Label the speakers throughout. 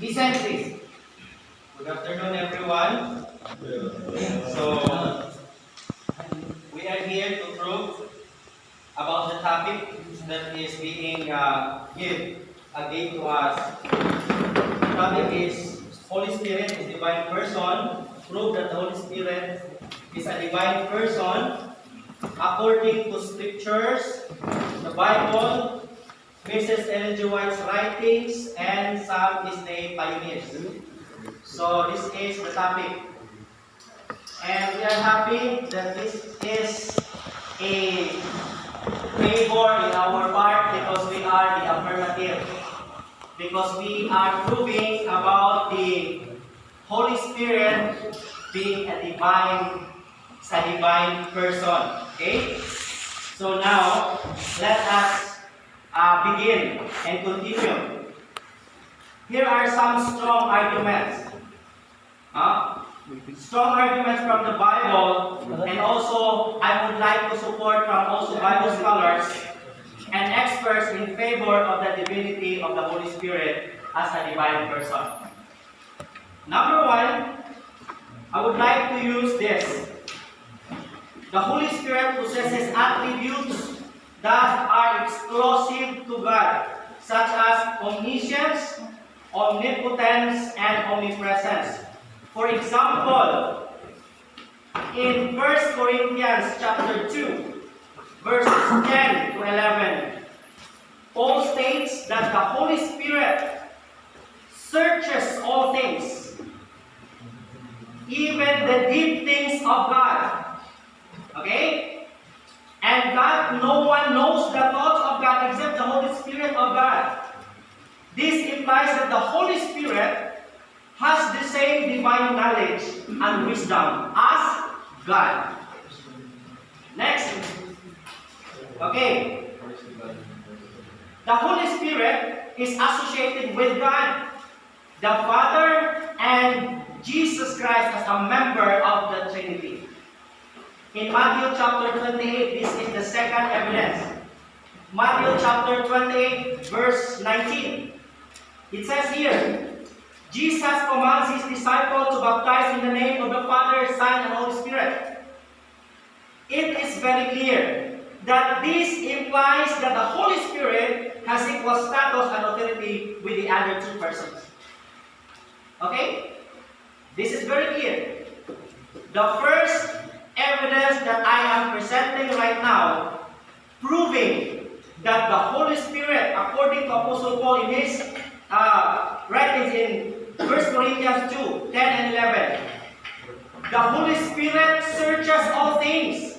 Speaker 1: Listen, please. Good afternoon, everyone. So, we are here to prove about the topic that is being given to us. The topic is Holy Spirit is divine person. Prove that the Holy Spirit is a divine person according to scriptures, the Bible, Mrs. Ellen G. White's writings, and some Disney pioneers. So this is the topic. And we are happy that this is a favor in our part because we are the affirmative. Because we are proving about the Holy Spirit being a divine person. Okay? So now, let us begin and continue. Here are some strong arguments. Strong arguments from the Bible, and also I would like to support from also Bible scholars and experts in favor of the divinity of the Holy Spirit as a divine person. Number one, I would like to use this. The Holy Spirit possesses attributes that are exclusive to God, such as omniscience, omnipotence, and omnipresence. For example, in 1 Corinthians chapter 2, verses 10 to 11, Paul states that the Holy Spirit searches all things, even the deep things of God. Okay? And God, no one knows the thoughts of God except the Holy Spirit of God. This implies that the Holy Spirit has the same divine knowledge and wisdom as God. Next. Okay. The Holy Spirit is associated with God, the Father, and Jesus Christ as a member of the Trinity. In Matthew chapter 28, this is the second evidence. Matthew chapter 28, verse 19. It says here, Jesus commands his disciples to baptize in the name of the Father, Son, and Holy Spirit. It is very clear that this implies that the Holy Spirit has equal status and authority with the other two persons. Okay? This is very clear. The first evidence that I am presenting right now, proving that the Holy Spirit, according to Apostle Paul in his writings in 1 Corinthians 2, 10 and 11, the Holy Spirit searches all things,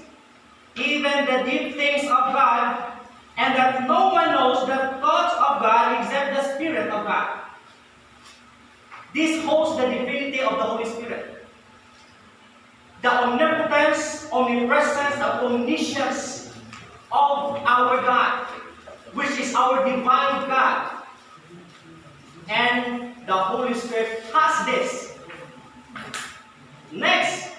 Speaker 1: even the deep things of God, and that no one knows the thoughts of God except the Spirit of God. This holds the divinity of the Holy Spirit. The omnipotence, omnipresence, and omniscience of our God, which is our divine God. And the Holy Spirit has this. Next,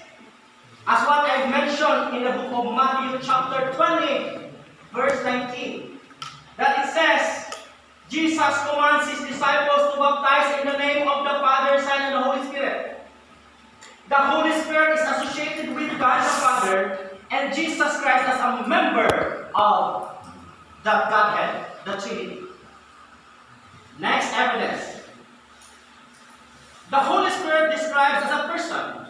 Speaker 1: as what I mentioned in the book of Matthew chapter 20, verse 19, that it says, Jesus commands his disciples to baptize in the name of the Father, Son, and the Holy Spirit. The Holy Spirit is associated with God the Father and Jesus Christ as a member of the Godhead, the Trinity. Next evidence. The Holy Spirit describes as a person.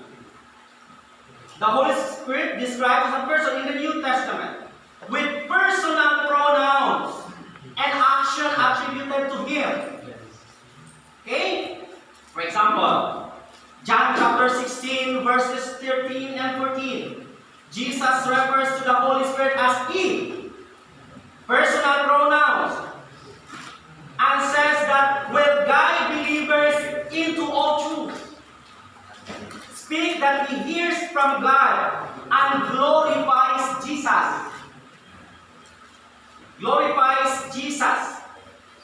Speaker 1: The Holy Spirit describes as a person in the New Testament with personal pronouns and action attributed to him. Okay? For example, John chapter 16, verses 13 and 14. Jesus refers to the Holy Spirit as He. Personal pronouns. And says that will guide believers into all truth. Speak that he hears from God and glorifies Jesus. Glorifies Jesus.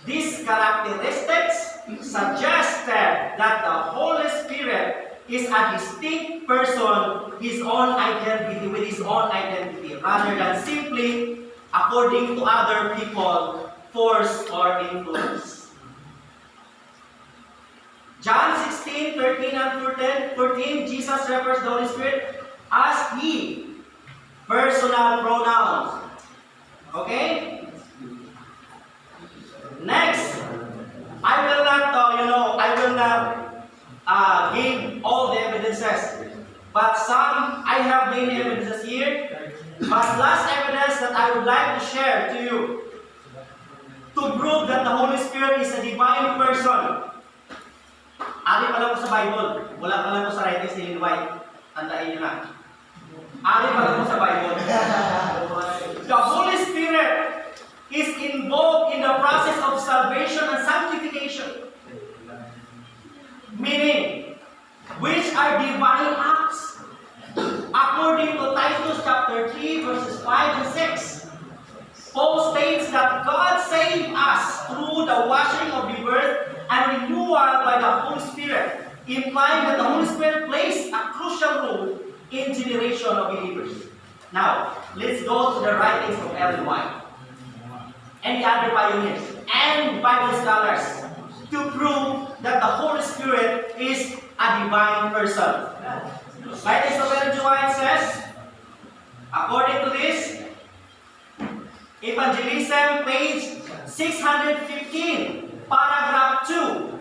Speaker 1: These characteristics suggested that the Holy Spirit is a distinct person, his own identity, with his own identity, rather than simply according to other people, force or influence. John 14, Jesus refers the Holy Spirit as He. Personal pronouns. Okay? Next, I will not give all the evidences. But some, I have many evidences here. But last evidence that I would like to share to you to prove that the Holy Spirit is a divine person. Ari pa lang po sa Bible. Wala pa lang po sa writings ni Ellen White. Tandaan nyo na. Ari pa lang po sa Bible. The Holy Spirit is involved in the process of salvation and sanctification. Meaning, which are divine acts. According to Titus chapter 3 verses 5 and 6, Paul states that God saved us through the washing of rebirth and renewal by the Holy Spirit, implying that the Holy Spirit plays a crucial role in generation of believers. Now, let's go to the writings of Ellen White and the other pioneers and Bible scholars to prove that the Holy Spirit is a divine person. Writings of Ellen White says, according to this, Evangelism, page 615, paragraph 2,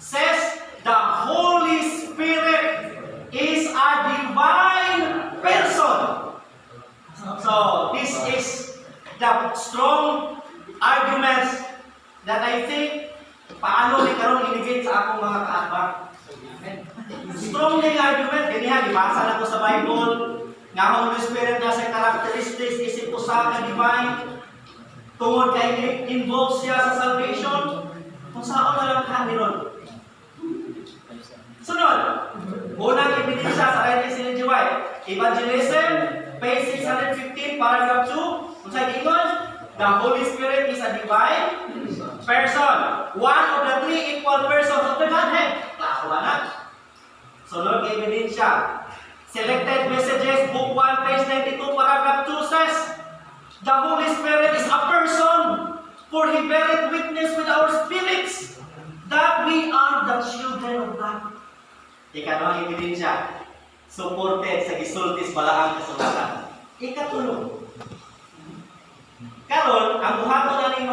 Speaker 1: says the Holy Spirit is a divine person. So, this is the strong arguments that I think paano ni karong inigit sa akong mga kaatbang. Strong yung argument, ganyan, ibasa na ko sa Bible, nga ang Holy Spirit na sa characteristics, isip ko sa divine, tungod kay involved siya sa salvation, kung saan na lang kami ron. Sunod, unang ebidensya sa writings ni Ellen White, Evangelism, page 615, paragraph 2, kung saan ingon, the Holy Spirit is a divine person, one of the three equal persons of the Godhead. Klaro na. Sunod kay ebidensya, Selected Messages, Book 1, page 92, paragraph 2 says, the Holy Spirit is a person, for He beareth witness with our spirits that we are the children of God. Ikanong ebidensya, supported sa gisultis balaang kasulatan. Ikatulong, karon ang buhaton naning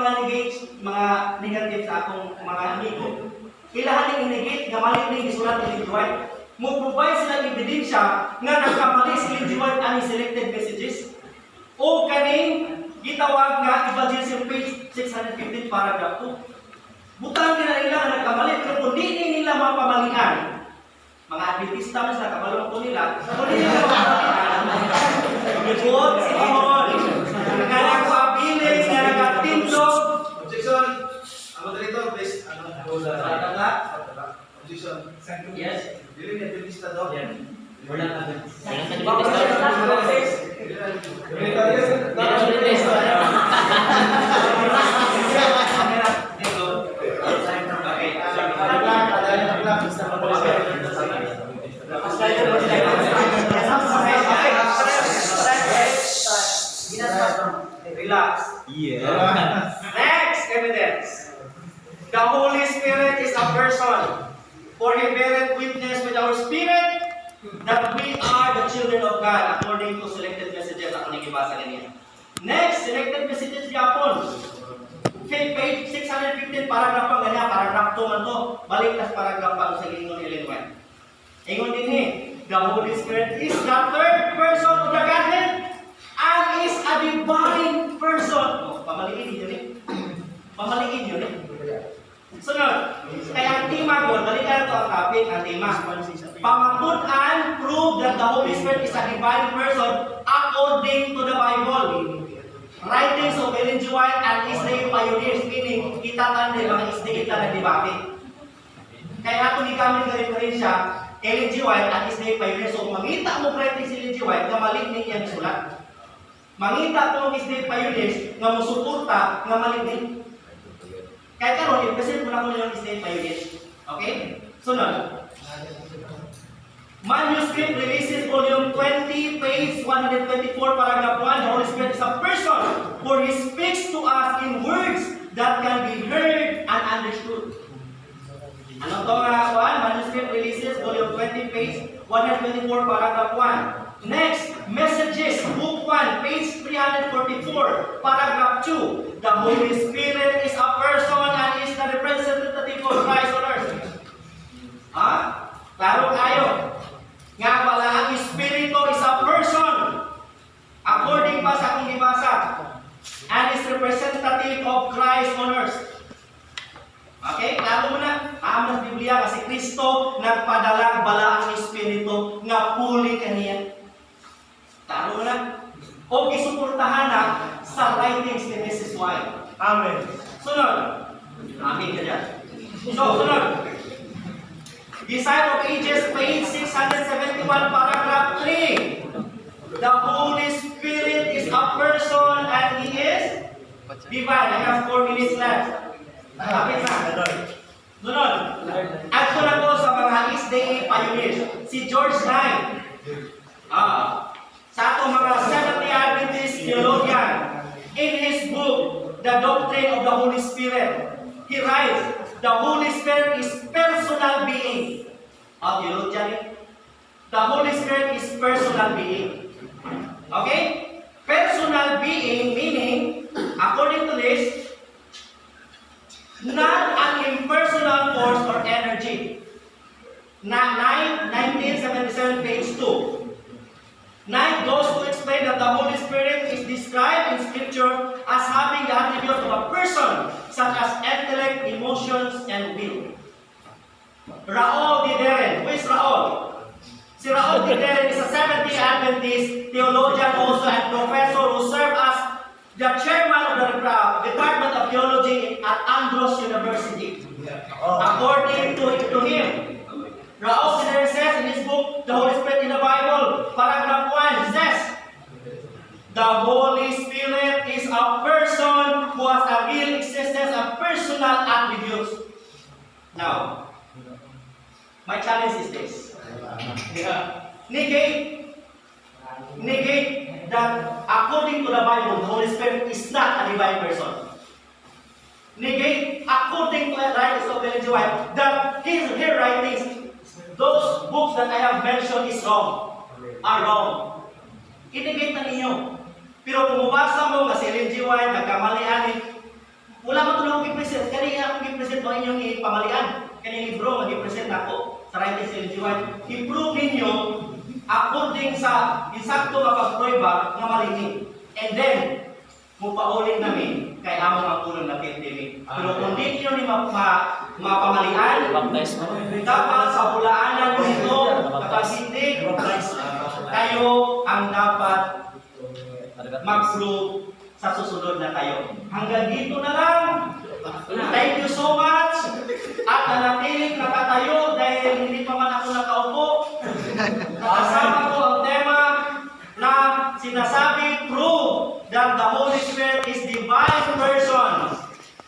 Speaker 1: mga negative sa akong mga amigo, ilahan ning negate nga mali ning gisulat ni Ellen White. Mo provide sila ebidensya nga nagkamali si Ellen White ani Selected Messages o kaning gitawag nga Evangelism, page 615, paragraph 2. Butang nila nga nagkamali pero kung di nila mapamalian, mga Adventista mas nakabalong ko nila, kung di nila mapamalian, good, sinihon, nga nagpabilis, nga nagtindog.
Speaker 2: Objection. Ako dito, please. Objection.
Speaker 1: Yes.
Speaker 2: Dili ni Adventista daw.
Speaker 1: Wala na. Relax.
Speaker 2: Yeah.
Speaker 1: Next evidence. The Holy Spirit is a person, for He beareth witness with our spirit that we are the children of God, according to Selected Messages. Ako nagibasa ganyan. Next, Selected Messages Japon. Page 615, paragraph pang ganyan, paragraph 2 man to. Balik tas paragraph pang sa ingon Ellen White. Ingon din the Holy Spirit is the third person of the Godhead and is a divine person. Oh, pamaliin yun eh. Pamaliin yun eh. Sunod, kaya ang tema ko, balikan ito ang topic, ang tema. Pamatud-an, prove that the Holy Spirit is a divine person according to the Bible. Writings of Ellen White and Israel pioneers, meaning itatan din mga isdikita na debate. Kaya ako ni kami rin siya, Ellen White at Israel pioneers. So, mangita mo writings Ellen White na malinig yung sulat. Mangita mo Israel pioneers nga musuporta nga malinig. Kaya karon, i-present mo na ko yung Israel pioneers. Okay? Sunod. Manuscript Releases, Volume 20, page 124, paragraph 1. The Holy Spirit is a person, for He speaks to us in words that can be heard and understood. Ano to nga, Manuscript Releases, Volume page 124, paragraph 1. Next, Messages, book 1, page 344, paragraph 2. The Holy Spirit is a person and is the representative of Christ on earth. Ha? Klaro kayo. Nga pala, ang Espiritu is a person. According pa sa akong ibasa. And is representative of Christ on earth. Okay? Klaro mo na. Aam ng Biblia kasi Kristo nagpadalang bala ang Espiritu nga puli kaniya. Klaro mo na. O gisuportahan na sa writings ni Mrs. White. Amen. Sunod. Amen ka dyan. So, sunod. Design of Ages, page 671, paragraph 3. The Holy Spirit is a person and He is divine. I have 4 minutes left. Kapit na. Sunod. At ko na po sa mga East Day pioneers. Si George Knight. Sa atong mga Seventh-day Adventist theologian. In his book, The Doctrine of the Holy Spirit, he writes, the Holy Spirit is personal being. Theologian. The Holy Spirit is personal being. Okay? Personal being meaning, according to this, not an impersonal force or energy. 1977, page 2. Knight goes to explain that the Holy Spirit is described in Scripture as having the attributes of a person, such as intellect, emotions, and will. Raul Dideren. Who is Raul? Si Raul Dideren is a Seventh-day Adventist theologian also and professor who served as the chairman of the Department of Theology at Andros University. According to him, Raul Dideren says in his book, The Holy Spirit in the Bible, paragraph 1 says, the Holy Spirit is a person who has a real existence of personal attributes. Now, my challenge is this. Negate that according to the Bible, the Holy Spirit is not a divine person. Negate according to the writings of Ellen G. White that her writings, those books that I have mentioned is wrong, are wrong. I-negate na ninyo. Pero kung mabasa mo nga si Ellen G. White, nagkamalian, wala mo ito lang i-present. Kanina akong i-present mo inyong ipamalian. Kanina libro, mag-i-present ako sa writings ni Ellen G. White. I-prove ninyo according sa insakto na pagprueba nga malinig. And then, mupaulit namin kay among ang kulong na pandemic. Pero kung di nyo ni mapamalian, dapat sa bulaanan nyo ito, kapasindig, kayo ang dapat mag-prove sa susunod na kayo. Hanggang dito na lang. Thank you so much. At nanatiling nakatayo dahil hindi pa man ako nakaupo. Nakasama ko ang tema na sinasabi, prove that the Holy Spirit is divine person.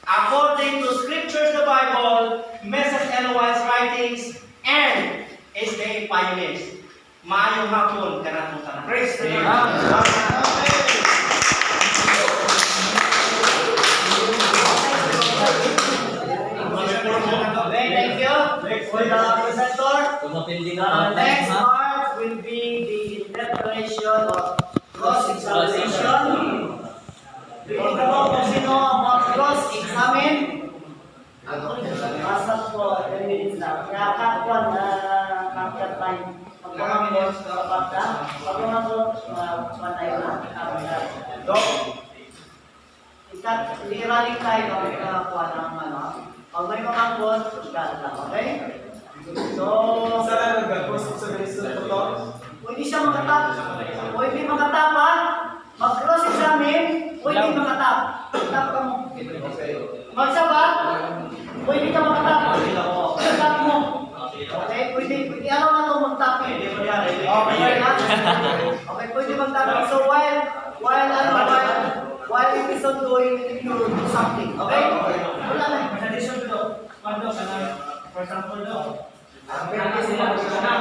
Speaker 1: According to Scriptures, the Bible, Message and White's writings, and SDA pioneers. Maayong hapon, kanatutan. Praise the Lord. Thank you for the presenter. Next part will be the interpretation of cross-examination. Kung kung sino ang mag-cross-examine, basta po, 10 minutes lang. Kaya kakwan na capture time. Pagkakamit sa kapagda, pag mga po, matay na. Liraling tayo kami nakakuha ng ano. Pag may mga quotes, gas lang, okay? So,
Speaker 2: Saan nag-cross sa ito?
Speaker 1: pwede siya makatap. Pwede makatap ha? Mag-cross-examine, pwede makatap. Tap ka mo. Magsabat, pwede ka makatap. Tap mo. Okay, pwede. Ano na ito mag-tap? Okay, pwede mag-tap. So, while it is ongoing, you do something. Okay? Wala na. In addition to, for example, pwede sila punta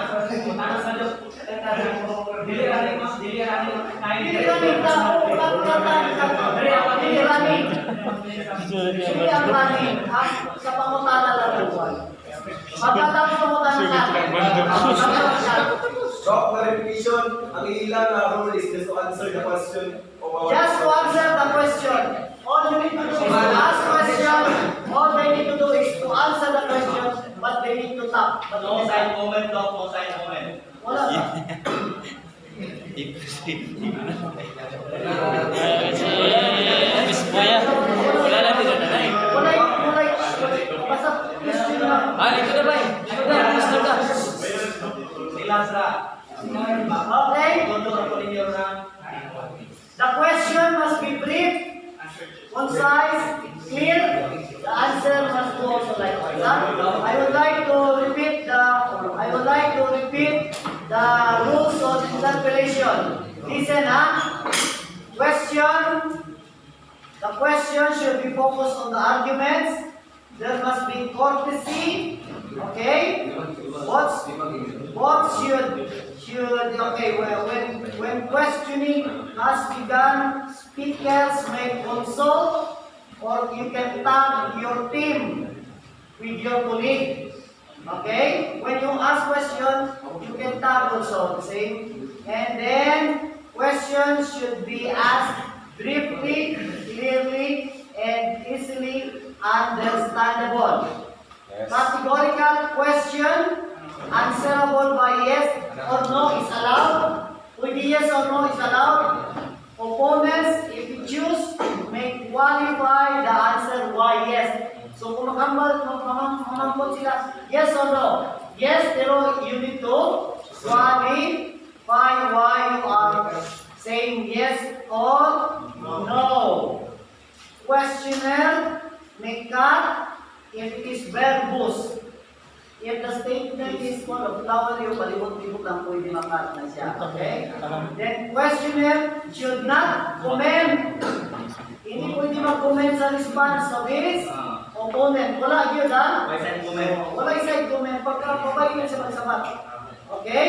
Speaker 1: sa Diyos. Dili running sa pangutana lang. Pagkatapos pangutana natin,
Speaker 3: tap. But
Speaker 1: No sign moment, Doc. No sign moment.
Speaker 3: Wala ba? Basta question lang.
Speaker 1: Silas ra.
Speaker 3: Okay?
Speaker 1: Gondo ka po ninyo na.
Speaker 3: The question must be brief, concise, clear. The answer must go also likewise. I would like to repeat the rules of interpellation. Listen, Question. The question should be focused on the arguments. There must be courtesy. Okay? What should okay, when questioning has begun, speakers may consult or you can tag your team with your colleague. Okay? When you ask questions, you can tag also, see? And then questions should be asked briefly, clearly, and easily understandable. Categorical question answerable by yes or no is allowed. With yes or no is allowed. Opponents, if you choose, may qualify the answer why yes. So kung mamangkot sila, yes or no? Yes, pero you need to qualify why you are saying yes or no. Questioner may cut if it is verbose. If the statement is full of flowery o palibot-libot lang pwede makat na siya. Okay? Then questioner should not comment. Hindi pwede mag-comment sa response of his opponent. Wala yun
Speaker 1: May sign comment.
Speaker 3: Wala isang comment. Pagka pabayin sa magsabat. Okay?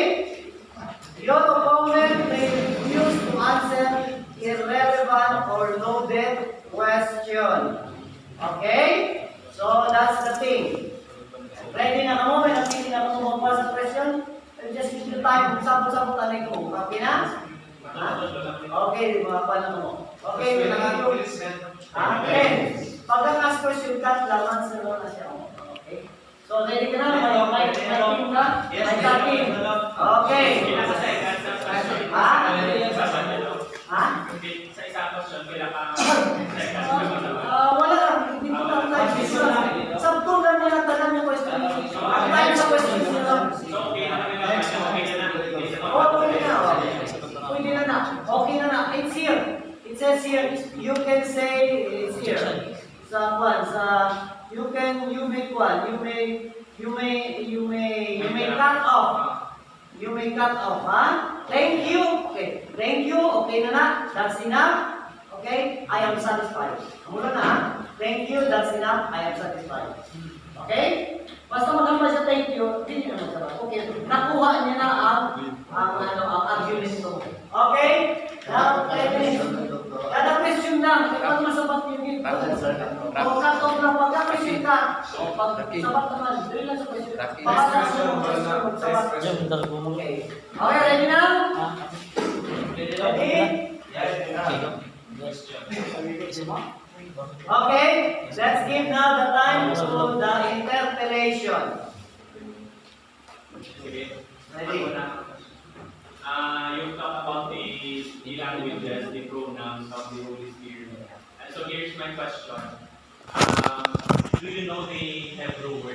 Speaker 3: Your opponent may refuse to answer irrelevant or loaded question. Okay? So that's the thing. Ready na kamo? May napili na kamo magpa sa question? Just use the time. Sabot-sabot tanay ko. Okay na? Okay, mga paano mo. Okay, okay. Pag ang-ask question ka, laman sa na siya. Okay. So, ready ka na? May team na? May team. Okay. Ha? Ha?
Speaker 4: Sa isang question, kailangan
Speaker 3: Wala lang. Hindi mo na tayo. Sabto lang nila talang yung question. Ang tayo sa question nila.
Speaker 4: okay na kami naman. Okay na.
Speaker 3: Pwede na. Pwede na. Okay na na. It's here. It says here. You can say it's here. You make one. You may cut off. You may cut off. Thank you. Okay. Thank you. Okay na na. That's enough. Okay. I am satisfied. Mula na. Thank you. That's enough. I am satisfied. Okay? Basta magamba siya thank you, hindi naman sabat. Okay. Nakuha niya na ang argument ko. Okay? Now, kada question lang, kapag masabat yung gito. O katong na pagka-question ka, o pag sabat naman, doon lang sa question. Pagka sa question, magsabat. Okay. Okay, ready now? Ready? Okay, let's give now the time to the interpellation. Ready?
Speaker 4: You talk about the languages, the pronouns of the Holy Spirit. And so here's my question. Do you know the Hebrew word?